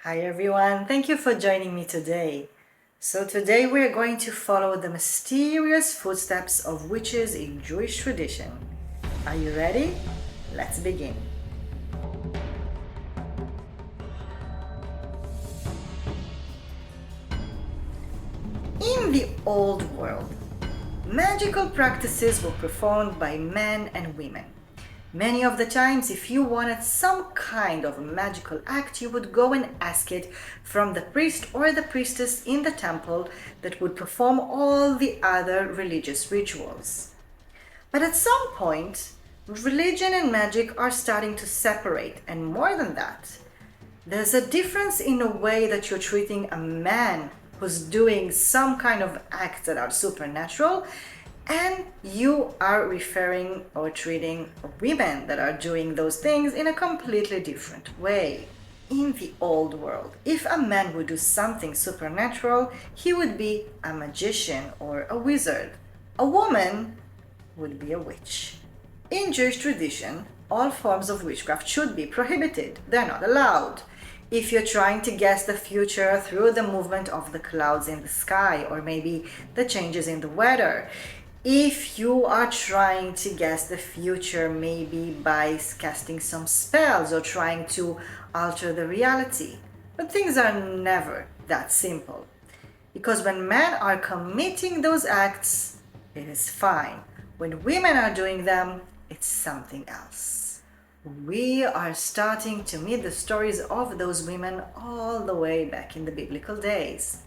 Hi everyone, thank you for joining me today. So today we're going to follow the mysterious footsteps of witches in Jewish tradition. Are you ready? Let's begin. In the old world, magical practices were performed by men and women. Many of the times, if you wanted some kind of magical act, you would go and ask it from the priest or the priestess in the temple that would perform all the other religious rituals. But at some point, religion and magic are starting to separate, and more than that, there's a difference in the way that you're treating a man who's doing some kind of acts that are supernatural, and you are referring or treating women that are doing those things in a completely different way. In the old world, if a man would do something supernatural, he would be a magician or a wizard. A woman would be a witch. In Jewish tradition, all forms of witchcraft should be prohibited. They're not allowed. If you're trying to guess the future through the movement of the clouds in the sky or maybe the changes in the weather, if you are trying to guess the future maybe by casting some spells or trying to alter the reality, but things are never that simple. Because when men are committing those acts, it is fine. When women are doing them, it's something else. We are starting to meet the stories of those women all the way back in the biblical days.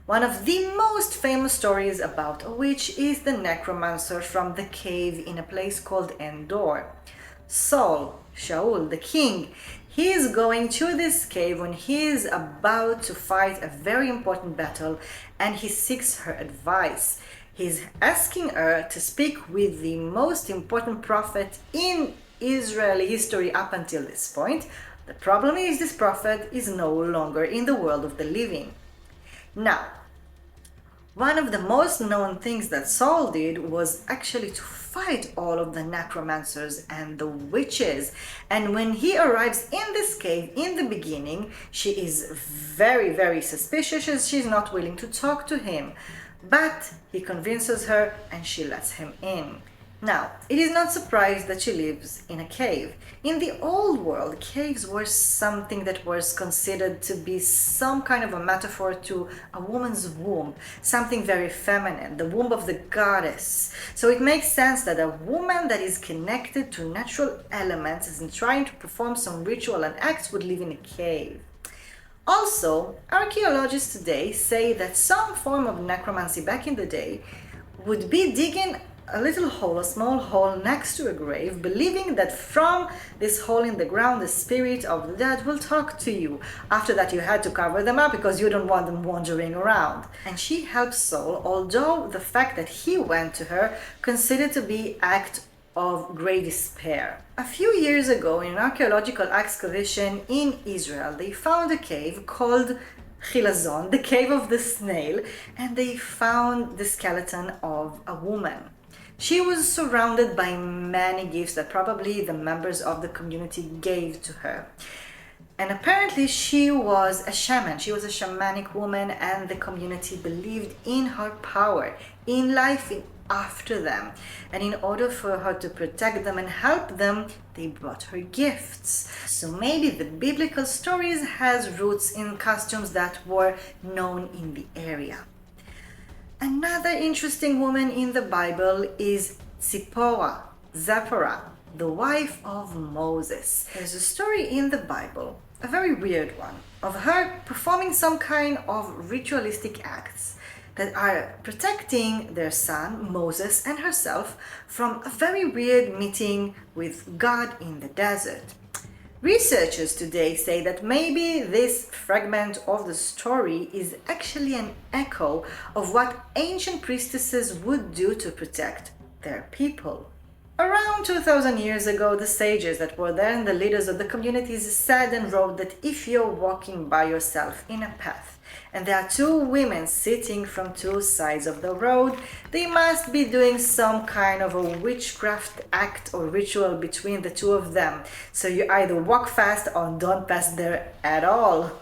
One of the most famous stories about a witch is the necromancer from the cave in a place called Endor. Shaul, the king, he is going to this cave when he is about to fight a very important battle, and he seeks her advice. He's asking her to speak with the most important prophet in Israeli history up until this point. The problem is this prophet is no longer in the world of the living. Now, one of the most known things that Saul did was actually to fight all of the necromancers and the witches. And when he arrives in this cave in the beginning, she is very, very suspicious. She's not willing to talk to him. But he convinces her and she lets him in. Now, it is not surprised that she lives in a cave. In the old world, caves were something that was considered to be some kind of a metaphor to a woman's womb, something very feminine, the womb of the goddess. So it makes sense that a woman that is connected to natural elements and trying to perform some ritual and acts would live in a cave. Also, archaeologists today say that some form of necromancy back in the day would be digging a little hole, a small hole next to a grave, believing that from this hole in the ground the spirit of the dead will talk to you. After that, you had to cover them up because you don't want them wandering around. And she helps Saul, although the fact that he went to her considered to be act of great despair. A few years ago, in an archaeological excavation in Israel, they found a cave called Chilazon, the cave of the snail, and they found the skeleton of a woman. She was surrounded by many gifts that probably the members of the community gave to her. And apparently she was a shaman. She was a shamanic woman, and the community believed in her power, in life after them. And in order for her to protect them and help them, they brought her gifts. So maybe the biblical stories has roots in costumes that were known in the area. Another interesting woman in the Bible is Zipporah, the wife of Moses. There's a story in the Bible, a very weird one, of her performing some kind of ritualistic acts that are protecting their son, Moses, and herself from a very weird meeting with God in the desert. Researchers today say that maybe this fragment of the story is actually an echo of what ancient priestesses would do to protect their people. Around 2000 years ago, the sages that were then the leaders of the communities said and wrote that if you're walking by yourself in a path and there are two women sitting from two sides of the road, they must be doing some kind of a witchcraft act or ritual between the two of them. So you either walk fast or don't pass there at all.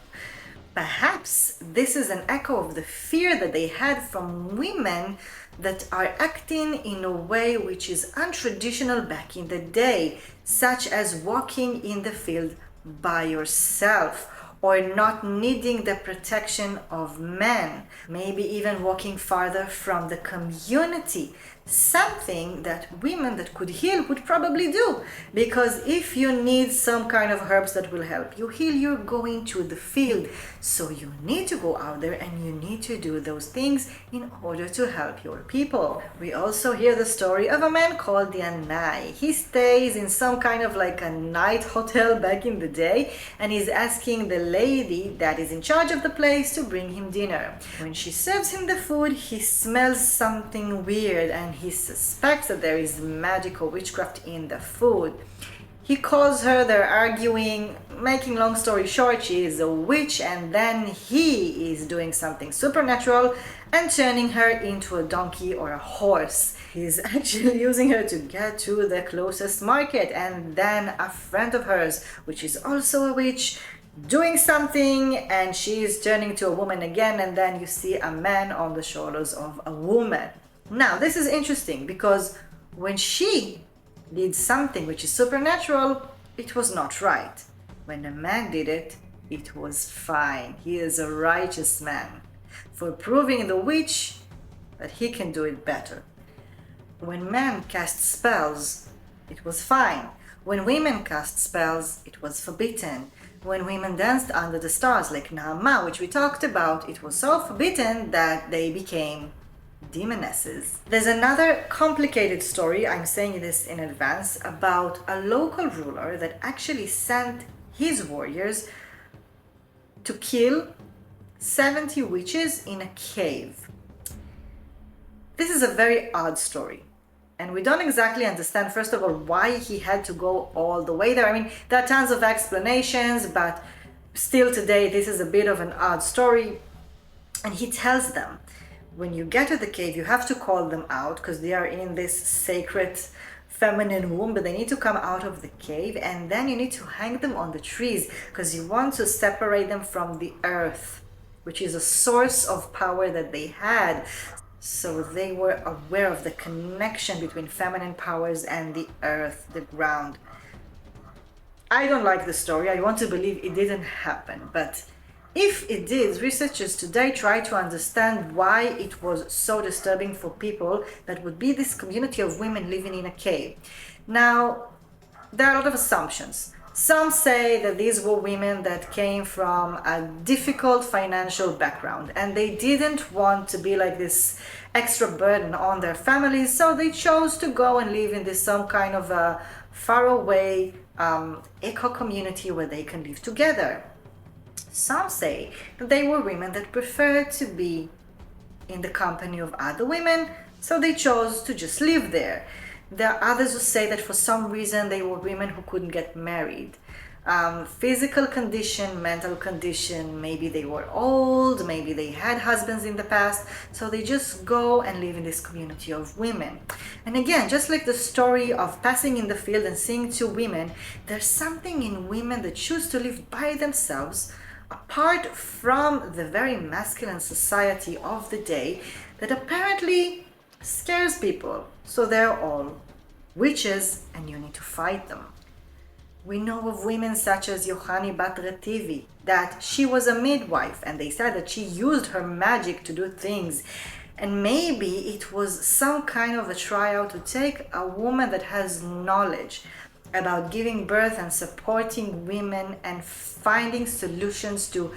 Perhaps this is an echo of the fear that they had from women that are acting in a way which is untraditional back in the day, such as walking in the field by yourself or not needing the protection of men, maybe even walking farther from the community, something that women that could heal would probably do, because if you need some kind of herbs that will help you heal, you're going to the field, so you need to go out there and you need to do those things in order to help your people. We also hear the story of a man called Yanai. He stays in some kind of like a night hotel back in the day, and he's asking the lady that is in charge of the place to bring him dinner. When she serves him the food, he smells something weird and he suspects that there is magical witchcraft in the food. He calls her, they're arguing, making long story short, she is a witch, and then he is doing something supernatural and turning her into a donkey or a horse. He's actually using her to get to the closest market, and then a friend of hers, which is also a witch, doing something, and she is turning to a woman again, and then you see a man on the shoulders of a woman. Now, this is interesting because when she did something which is supernatural, it was not right. When a man did it, it was fine. He is a righteous man for proving the witch that he can do it better. When men cast spells, it was fine. When women cast spells, it was forbidden. When women danced under the stars like Naama, which we talked about, it was so forbidden that they became demonesses. There's another complicated story, I'm saying this in advance, about a local ruler that actually sent his warriors to kill 70 witches in a cave. This is a very odd story, and we don't exactly understand, first of all, why he had to go all the way there. I mean, there are tons of explanations, but still today this is a bit of an odd story. And he tells them, when you get to the cave, you have to call them out because they are in this sacred feminine womb, but they need to come out of the cave, and then you need to hang them on the trees because you want to separate them from the earth, which is a source of power that they had. So they were aware of the connection between feminine powers and the earth, the ground. I don't like the story. I want to believe it didn't happen, but if it did, researchers today try to understand why it was so disturbing for people that would be this community of women living in a cave. Now, there are a lot of assumptions. Some say that these were women that came from a difficult financial background and they didn't want to be like this extra burden on their families, so they chose to go and live in this some kind of a faraway eco community where they can live together. Some say that they were women that preferred to be in the company of other women, so they chose to just live there. There are others who say that for some reason they were women who couldn't get married. Physical condition, mental condition, maybe they were old, maybe they had husbands in the past, so they just go and live in this community of women. And again, just like the story of passing in the field and seeing two women, there's something in women that choose to live by themselves, apart from the very masculine society of the day that apparently scares people. So they're all witches and you need to fight them. We know of women such as Yohani Bat Retivi, that she was a midwife and they said that she used her magic to do things. And maybe it was some kind of a tryout to take a woman that has knowledge about giving birth and supporting women and finding solutions to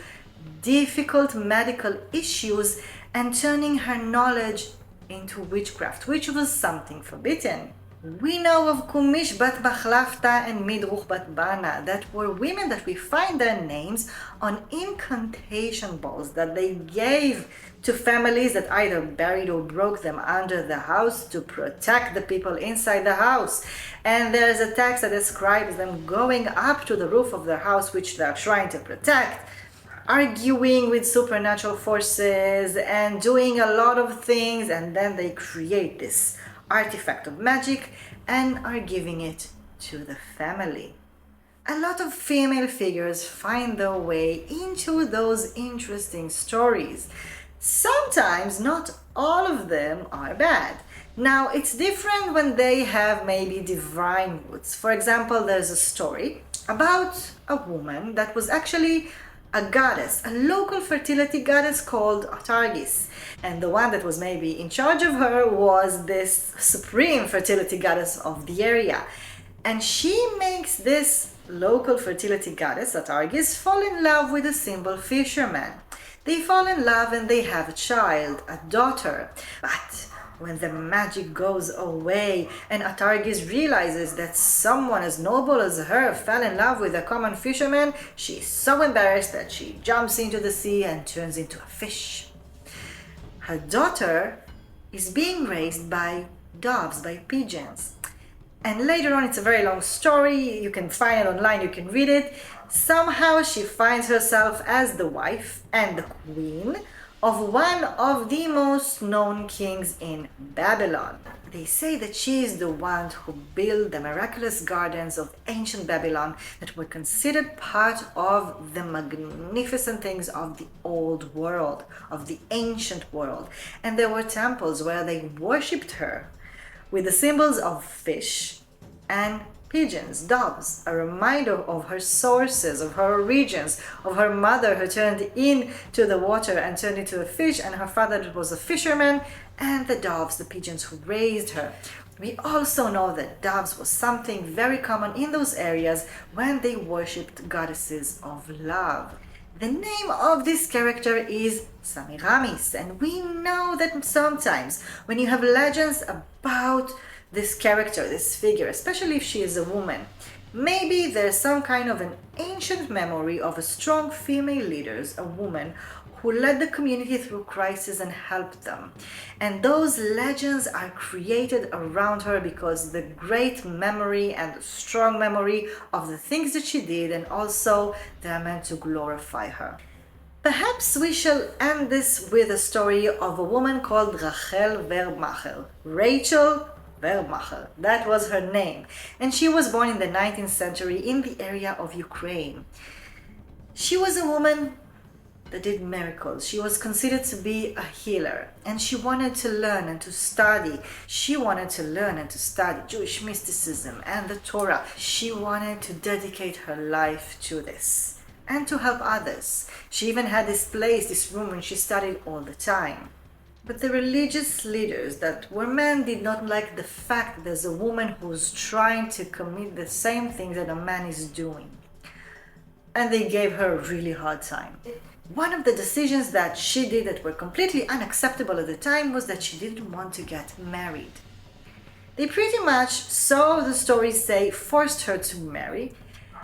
difficult medical issues and turning her knowledge into witchcraft, which was something forbidden. We know of Kumish bat Bachlafta and Midruch bat Bana, that were women that we find their names on incantation balls that they gave to families that either buried or broke them under the house to protect the people inside the house. And there's a text that describes them going up to the roof of their house, which they're trying to protect, arguing with supernatural forces and doing a lot of things, and then they create this artifact of magic and are giving it to the family. A lot of female figures find their way into those interesting stories. Sometimes not all of them are bad. Now, it's different when they have maybe divine roots. For example, there's a story about a woman that was actually a goddess, a local fertility goddess called Atargis. And the one that was maybe in charge of her was this supreme fertility goddess of the area. And she makes this local fertility goddess, Atargis, fall in love with a simple fisherman. They fall in love and they have a child, a daughter. But when the magic goes away and Atargis realizes that someone as noble as her fell in love with a common fisherman, she's so embarrassed that she jumps into the sea and turns into a fish. Her daughter is being raised by doves, by pigeons. And later on, it's a very long story, you can find it online, you can read it. Somehow she finds herself as the wife and the queen of one of the most known kings in Babylon. They say that she is the one who built the miraculous gardens of ancient Babylon that were considered part of the magnificent things of the old world, of the ancient world. And there were temples where they worshipped her with the symbols of fish and pigeons, doves, a reminder of her sources, of her origins, of her mother who turned into the water and turned into a fish, and her father that was a fisherman, and the doves, the pigeons who raised her. We also know that doves was something very common in those areas when they worshipped goddesses of love. The name of this character is Semiramis, and we know that sometimes when you have legends about this character, this figure, especially if she is a woman, maybe there's some kind of an ancient memory of a strong female leader, a woman, who led the community through crisis and helped them. And those legends are created around her because the great memory and the strong memory of the things that she did, and also they are meant to glorify her. Perhaps we shall end this with a story of a woman called Rachel Werbmacher. Rachel Werbmacher, that was her name, and she was born in the 19th century in the area of Ukraine. She was a woman that did miracles. She was considered to be a healer, and she wanted to learn and to study. She wanted to learn and to study Jewish mysticism and the Torah. She wanted to dedicate her life to this and to help others. She even had this place, this room, where she studied all the time. But the religious leaders that were men did not like the fact that there's a woman who's trying to commit the same thing that a man is doing. And they gave her a really hard time. One of the decisions that she did that were completely unacceptable at the time was that she didn't want to get married. They pretty much, so the stories say, forced her to marry.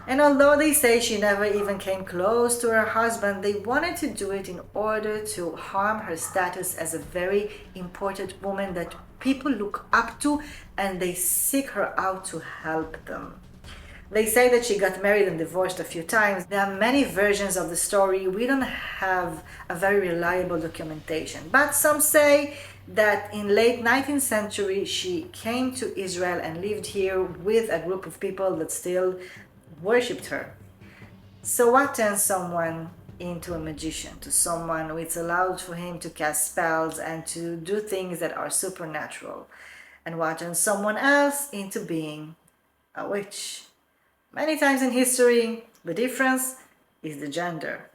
And although they say she never even came close to her husband, they wanted to do it in order to harm her status as a very important woman that people look up to, and they seek her out to help them. They say that she got married and divorced a few times. There are many versions of the story. We don't have a very reliable documentation. But some say that in late 19th century, she came to Israel and lived here with a group of people that still worshipped her. So what turns someone into a magician, to someone who it's allowed for him to cast spells and to do things that are supernatural? And what turns someone else into being a witch? Many times in history, the difference is the gender.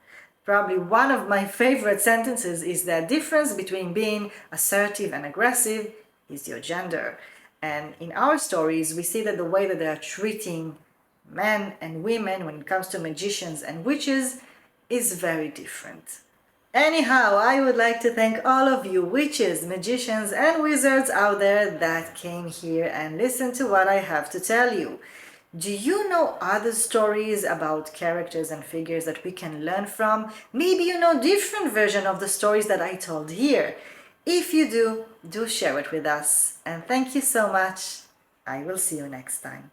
Probably one of my favorite sentences is that difference between being assertive and aggressive is your gender. And in our stories, we see that the way that they are treating men and women when it comes to magicians and witches is very different. Anyhow, I would like to thank all of you witches, magicians, and wizards out there that came here and listened to what I have to tell you. Do you know other stories about characters and figures that we can learn from? Maybe you know different version of the stories that I told here. If you do share it with us. And thank you so much. I will see you next time.